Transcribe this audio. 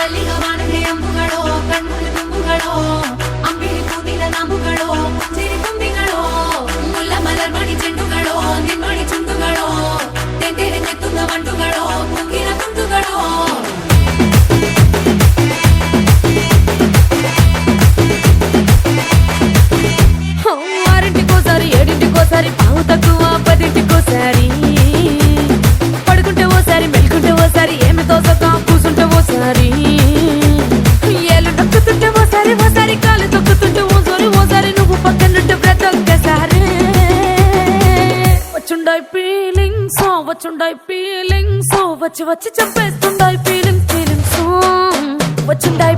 ಮಲ್ಲಿಗ ಬಾಣದೆ ಅಂಬುಗಳೋ ಕಣ್ಮುಲ ತುಂಬುಗಳೋ ಅಂಬಿಳಿ ಕೂದಿಲ ನಂಬುಗಳೋ ಸಿರಿ ತುಂಬಿಗಳೋ ಮುಲ್ಲ ಮಲರ್ಮಣಿ ಚೆಂಡುಗಳೋ ನಿನ್ಮಣಿ ಚುಂಡುಗಳೋ ತೆಂತೆರೆ ನೆತ್ತುದ ಮಂಟುಗಳೋ ಕುಂಗಿನ ತುಂಡುಗಳೋ ఆరింటికోసారి ఏడింటికోసారి పావు తక్కువ పదింటికోసారి పడుకుంటే ఓసారి మెలుకుంటే ఓసారి ఏమి తోసక కూసుంటే ఓసారి ఏళ్ళు నొక్కుతుంటే ఓసారి ఓసారి కాలు తొక్కుతుంటే ఓసారి నువ్వు పక్కనుంటే ప్రతి ఒక్కసారి వచ్చుండాయి ఫీలింగ్స్ వచ్చి వచ్చి చంపేస్తుండాయి ఫీలింగ్స్ వచ్చుండాయి